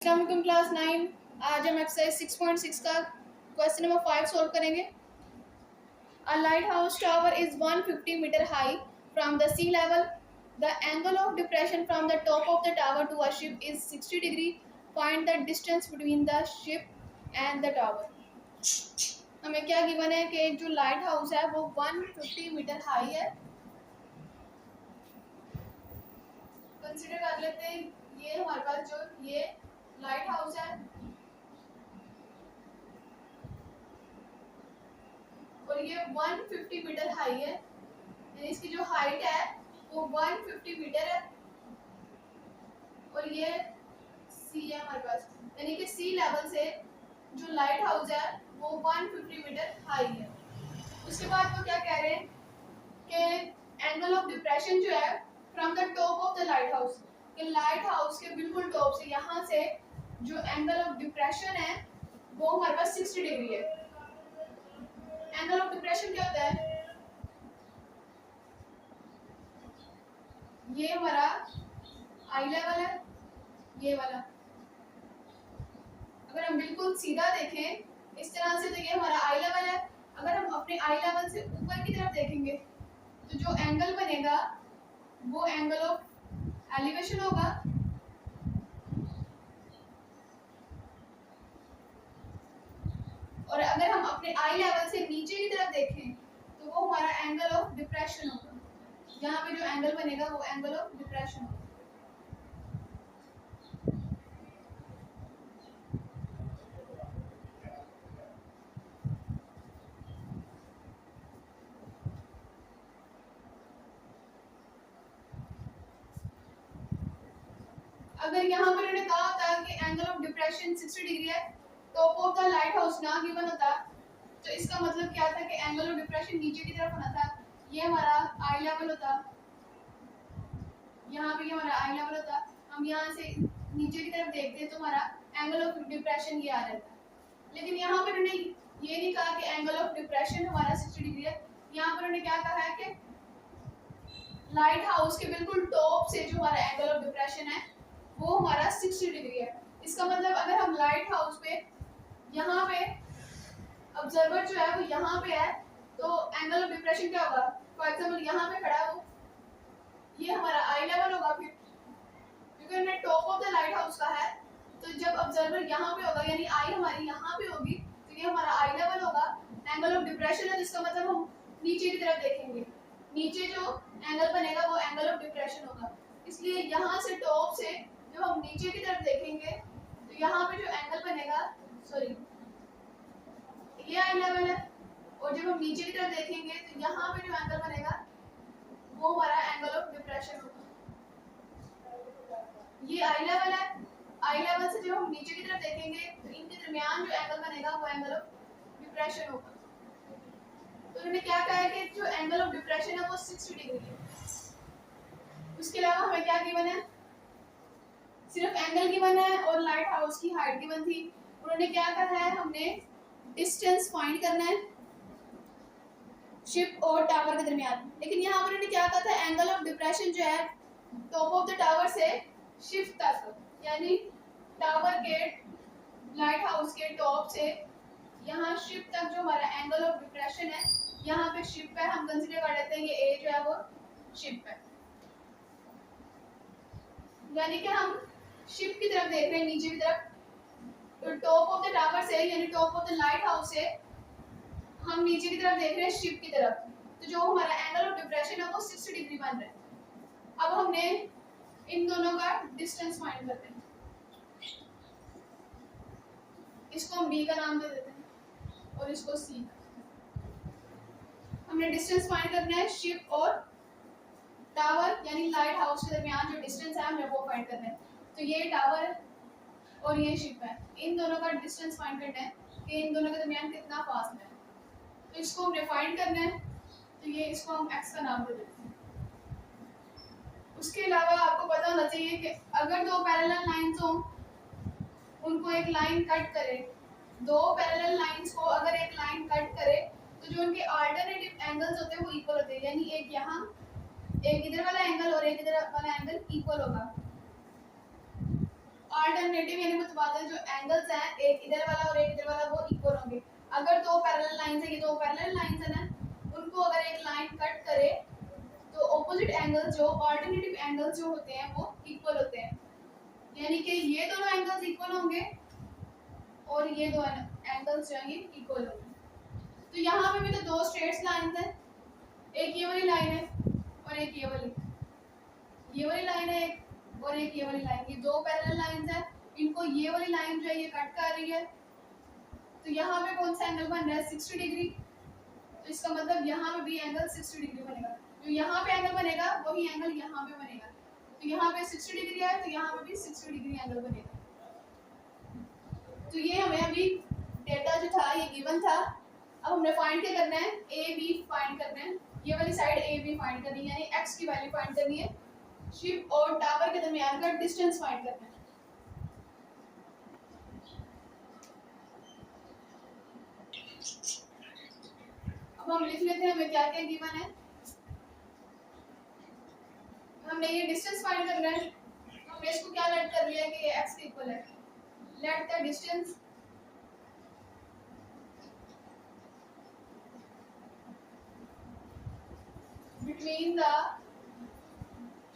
अस्सलाम क्लास 9। आज हम एक्सरसाइज 6.6 का क्वेश्चन नंबर 5 सॉल्व करेंगे। A lighthouse tower is 150 metre high from the sea level. The angle of depression from the top of the tower to a ship is 60 degree. Find the distance between the ship and the tower. हमें क्या given है कि जो light house है वो 150 metre high है। Consider कर लेते हैं ये हमारे पास जो ये लाइट हाउस है और ये 150 मीटर हाई है, यानी इसकी जो हाइट है वो 150 मीटर है और ये सी है हमारे पास, यानी कि सी लेवल से जो लाइट हाउस है वो 150 मीटर हाई है। उसके बाद वो क्या कह रहे हैं कि एंगल ऑफ डिप्रेशन जो है from the top of the light house, कि लाइट हाउस के बिल्कुल टॉप से यहाँ से जो एंगल ऑफ डिप्रेशन है वो हमारे पास 60 डिग्री है। एंगल ऑफ डिप्रेशन क्या होता है? ये हमारा आई लेवल है, ये वाला। अगर हम बिल्कुल सीधा देखें इस तरह से तो ये हमारा आई लेवल है। अगर हम अपने आई लेवल से ऊपर की तरफ देखेंगे तो जो एंगल बनेगा वो एंगल ऑफ एलिवेशन होगा। और अगर हम अपने आई लेवल से नीचे की तरफ देखें तो वो हमारा एंगल ऑफ डिप्रेशन होगा। यहाँ पे जो एंगल बनेगा वो एंगल ऑफ डिप्रेशन होगा। अगर यहाँ पर उन्होंने कहा होता कि एंगल ऑफ डिप्रेशन 60 डिग्री है, top of the light house ना गिवन होता तो इसका मतलब क्या था कि एंगल ऑफ डिप्रेशन नीचे की तरफ होना था। ये हमारा आई लेवल होता, यहाँ पे हमारा आई लेवल होता। हम यहाँ से नीचे की तरफ देखते तो हमारा एंगल ऑफ डिप्रेशन ये आ रहता। लेकिन यहाँ पर उन्होंने ये नहीं कहा कि एंगल ऑफ डिप्रेशन हमारा 60 डिग्री है। यहाँ पर उन्होंने क्या कहा है कि लाइट हाउस के बिल्कुल टॉप से जो हमारा एंगल ऑफ डिप्रेशन है वो हमारा 60 डिग्री है। इसका मतलब अगर हम लाइट हाउस पे यहाँ पे ऑब्जर्वर जो है वो यहाँ पे है तो एंगल ऑफ डिप्रेशन क्या होगा? फॉर एग्जांपल यहाँ पे खड़ा है वो, ये हमारा आई लेवल होगा। फिर क्योंकि हमने top of the light house का है तो जब ऑब्जर्वर यहाँ पे होगा यानी आई हमारी यहाँ पे होगी तो ये हमारा आई लेवल होगा। एंगल ऑफ डिप्रेशन है जिसका मतलब हम नीचे की तरफ देखेंगे, नीचे जो एंगल बनेगा वो एंगल ऑफ डिप्रेशन होगा। इसलिए यहाँ से टॉप से जब हम नीचे की तरफ देखेंगे तो यहाँ पे जो एंगल बनेगा, सॉरी ये आई लेवल है, और जब हम नीचे की तरफ देखेंगे तो यहाँ पे जो एंगल बनेगा वो हमारा एंगल ऑफ डिप्रेशन होगा। ये आई लेवल है, आई लेवल से जब हम नीचे की तरफ देखेंगे तो इनके दरमियान जो एंगल बनेगा वो एंगल ऑफ डिप्रेशन होगा। तो उन्होंने क्या कहा है कि जो एंगल ऑफ डिप्रेशन है वो 60 डिग्री है। उसके अलावा हमें क्या गिवन है? सिर्फ एंगल गिवन है और लाइट हाउस की हाइट गिवन थी। उन्होंने क्या कहा है? हमने डिस्टेंस फाइंड करना है शिप और टावर के दरमियान। लेकिन यहाँ पर उन्होंने क्या कहा था? एंगल ऑफ डिप्रेशन जो है टॉप ऑफ द टावर से शिप तक, यानी टावर के लाइट हाउस के टॉप से यहाँ शिप तक जो हमारा एंगल ऑफ डिप्रेशन है, यहाँ पे शिप है, हम कंसीडर कर लेते हैं कि ए जो है वो शिप है। यानी कि हम शिप की तरफ देख रहे हैं नीचे की तरफ, तो टॉप ऑफ द टावर से यानी top of the light house से हम नीचे की तरफ देख रहे हैं शिप की तरफ। तो जो हमारा एंगल ऑफ डिप्रेशन है वो 60 डिग्री बन रहा है। अब हमने इन दोनों का डिस्टेंस फाइंड करते हैं। इसको हम बी का नाम दे देते हैं और इसको सी। हमने डिस्टेंस फाइंड करना है शिप और टावर यानी लाइट हाउस के दरमियान जो डिस्टेंस है हमें वो फाइंड करना है। तो ये टावर है और ये शिप है, इन दोनों का डिस्टेंस फाइंड करना है कि इन दोनों के दरमियान कितना फासला है। तो इसको हमने फाइंड करना है, तो ये इसको हम x का नाम दे देते हैं। उसके अलावा आपको पता होना चाहिए कि अगर दो पैरेलल लाइंस हो उनको एक लाइन कट करे, दो पैरेलल लाइंस को अगर एक लाइन कट करे तो जो उनके अल्टरनेटिव एंगल्स होते हैं वो इक्वल होते हैं, यानी एक यहाँ एक इधर वाला एंगल और एक इधर वाला एंगल इक्वल होगा। अल्टरनेटिव यानी मुतबादिल जो एंगल्स हैं, एक इधर वाला और एक इधर वाला, वो इक्वल होंगे। अगर दो पैरेलल लाइंस हैं, ये दो पैरेलल लाइंस हैं ना, उनको अगर एक लाइन कट करे तो ऑपोजिट एंगल्स जो अल्टरनेटिव एंगल्स जो होते हैं वो इक्वल होते हैं। यानी कि ये दोनों एंगल्स इक्वल होंगे और ये दो एंगल्स जो हैं ये इक्वल होंगे। तो यहाँ पे भी तो दो स्ट्रेट लाइंस हैं, एक ये वाली लाइन है और एक ये वाली लाइन है एक, और एक ये वाली लाइन। ये दो पैरेलल लाइंस हैं, इनको ये वाली लाइन जो है ये कट कर रही है। तो यहाँ पे कौन सा एंगल बन रहा है? 60 डिग्री। तो इसका मतलब यहाँ पे भी एंगल 60 डिग्री बनेगा। जो यहाँ पे एंगल बनेगा वही एंगल यहाँ पे बनेगा। तो यहाँ पे 60 डिग्री है तो यहाँ पे भी 60 डिग्री एंगल बनेगा। तो ये हमें अभी डेटा जो था ये गिवन था। अब हमने फाइंड क्या करना है? ए बी फाइंड करना है। ये वाली साइड ए बी फाइंड करनी है, यानी एक्स की वैल्यू फाइंड करनी है। शिप और टावर के दरमियान का डिस्टेंस फाइंड करना है। अब हम लिख लेते हैं हमें क्या क्या गिवन है। हमने ये डिस्टेंस फाइंड करना है। हमने इसको क्या लेट कर लिया है कि ये x के इक्वल है। Let the distance between the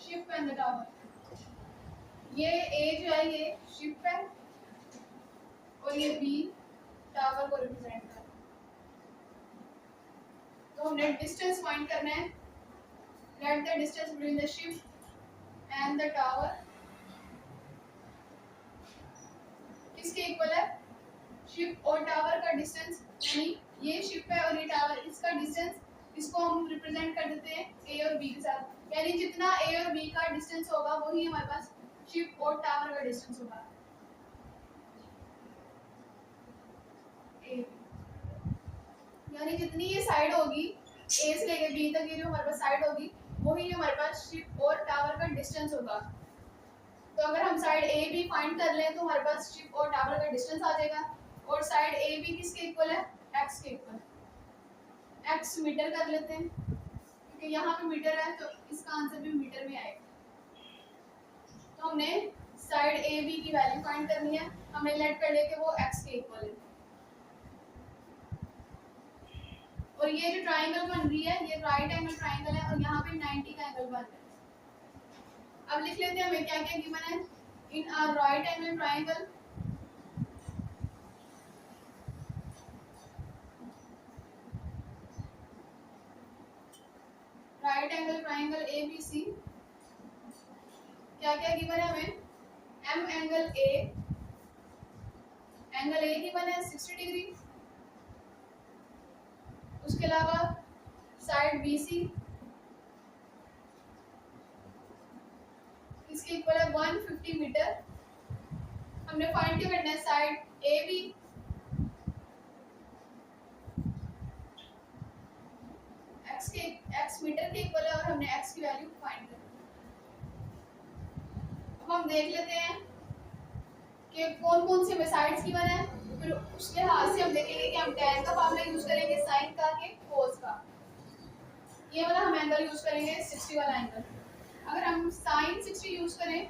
ship and the tower. ये a जो है ये शिप है और ये b टावर को रिप्रेजेंट कर। तो हमने डिस्टेंस फाइंड करना है। Let the distance between the ship and the tower किसके इक्वल है? शिप और टावर का डिस्टेंस, यानी ये शिप है और ये टावर, इसका डिस्टेंस, इसको हम रिप्रेजेंट कर देते हैं ए और बी के साथ। यानी जितना ए और बी का डिस्टेंस होगा वही हमारे पास शिप और टावर का डिस्टेंस होगा। ए यानी जितनी ये साइड होगी ए से लेकर बी तक, ये जो हमारे पास साइड होगी वही हमारे पास शिप और टावर का डिस्टेंस होगा। तो अगर हम साइड ए बी फाइंड कर लें तो हमारे पास शिप और टावर का डिस्टेंस आ जाएगा। और साइड ए बी किसके इक्वल है? एक्स के इक्वल। एक्स मीटर कर लेते हैं क्योंकि यहाँ पे मीटर है तो इसका आंसर भी मीटर में आएगा। तो हमने साइड ए बी की वैल्यू फाइंड करनी है। हमने लेट कर लिया कि वो एक्स के इक्वल है। और ये जो ट्राइंगल बन रही है ये राइट एंगल ट्राइंगल है और यहाँ पे 90 का एंगल बन रहा है। अब लिख लेते हैं हमें क्या क्या गिवन है। In a right angle triangle right angle triangle A B C क्या क्या गिवन है हमें? एम एंगल ए गिवन है 60 डिग्री। उसके अलावा साइड बी सी इसके इक्वल है 150 मीटर। हमने फाइंड क्या करना है? Side A B X meter के इक्वल है और हमने एक्स की वैल्यू फाइंड करनी है। अब हम देख लेते हैं कि कौन कौन से साइड्स गिवन है। फिर उसके हाथ से हम देखेंगे कि हम tan का फॉर्मूला यूज करेंगे, sin का के cos का। ये वाला हम एंगल यूज करेंगे 60 वाला एंगल। अगर हम sin 60 यूज करें,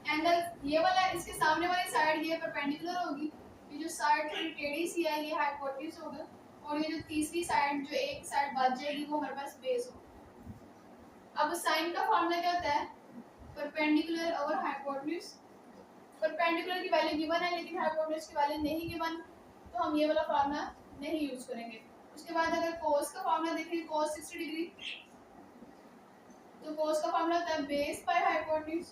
एंगल ये वाला इसके सामने वाली साइड ये परपेंडिकुलर होगी, ये जो साइड थोड़ी टेढ़ी सी है ये हाइपोटेन्यूज होगा, और ये जो तीसरी साइड जो एक साइड बच जाएगी वो हमारे पास बेस होगा। अब sin का फॉर्मूला क्या होता है? Perpendicular over hypotenuse. परपेंडिकुलर की वैल्यू गिवन है लेकिन हाइपोटेन्यूज की वैल्यू नहीं गिवन, तो हम ये वाला फॉर्मूला नहीं यूज करेंगे। उसके बाद अगर cos का फॉर्मूला देखें, cos 60 डिग्री, तो cos का फॉर्मूला होता है बेस बाय हाइपोटेन्यूज।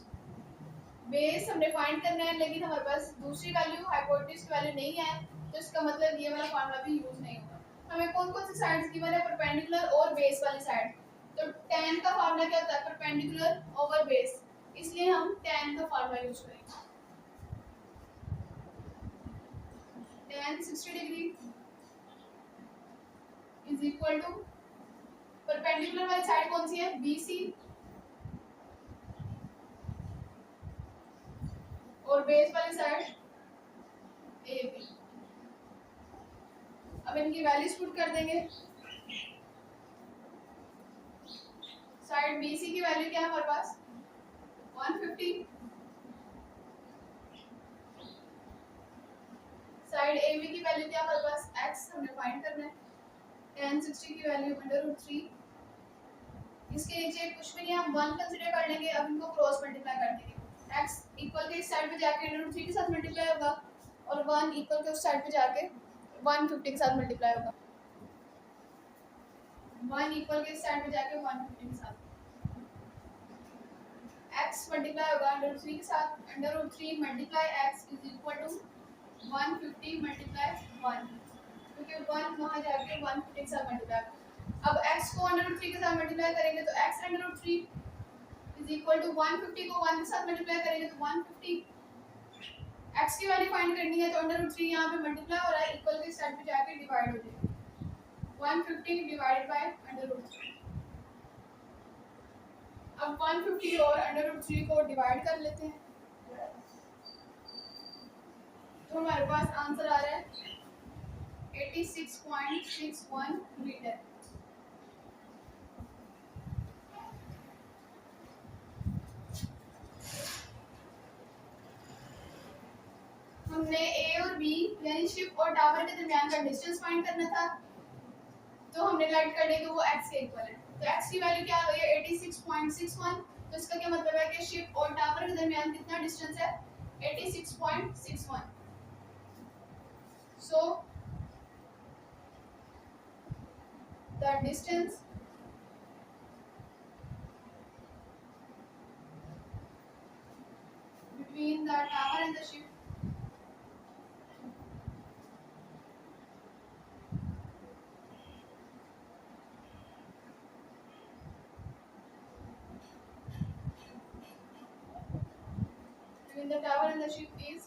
बेस हमने फाइंड करना है लेकिन हमारे पास दूसरी वैल्यू हाइपोटेन्यूज की वैल्यू नहीं है, तो इसका मतलब ये वाला फॉर्मूला भी यूज नहीं होगा। हमें कौन कौन सी साइड्स गिवन है? परपेंडिकुलर और बेस वाली साइड। तो tan का फॉर्मूला क्या होता है? परपेंडिकुलर ओवर बेस, इसलिए हम tan का फॉर्मूला यूज करेंगे। tan 60 degree is equal to perpendicular वाली साइड कौन सी है? BC, और बेस वाली साइड AB। अब इनकी वैल्यूज पुट कर देंगे। साइड BC की वैल्यू क्या है हमारे पास? 150। साइड ए बी की वैल्यू क्या हमारे पास x हमने फाइंड करना है, tan 60 की वैल्यू √3। इसके नीचे कुछ भी नहीं, हम 1 कंसीडर कर लेंगे। अब इनको क्रॉस मल्टीप्लाई कर देंगे। x इक्वल के इस साइड पे जाके √3 के साथ मल्टीप्लाई होगा और 1 इक्वल के उस साइड पे जाके 150 के साथ मल्टीप्लाई होगा। 1 इक्वल के इस साइड पे जाके 150 के साथ x मल्टीप्लाई होगा √3 के साथ। √3 multiply x is equal to 150 multiply 1, क्योंकि 1 वहाँ जाके 150 के साथ मल्टीप्लाई होगा। अब x को √3 के साथ मल्टीप्लाई करेंगे तो x √3 इज इक्वल टू 150 को 1 के साथ मल्टीप्लाई करेंगे तो 150। x की वैल्यू फाइंड करनी है तो √3 यहाँ पे मल्टीप्लाई हो रहा है, इक्वल के साइड पे जाके डिवाइड हो जाएगा। 150 डिवाइडेड बाय √3। अब 150 और √3 को डिवाइड कर लेते हैं तो हमारे पास आंसर आ रहा है 86.61 मीटर। हमने ए और बी यानी शिप और टावर के दरमियान का डिस्टेंस फाइंड करना था, तो हमने लाइट कर ली तो वो x के इक्वल है। तो x की वैल्यू क्या आ गई है 86.61। तो इसका क्या मतलब है कि शिप और टावर के दरमियान कितना डिस्टेंस है 86.61। So the distance between the tower and the ship is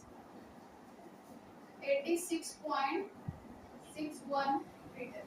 86.61 meter।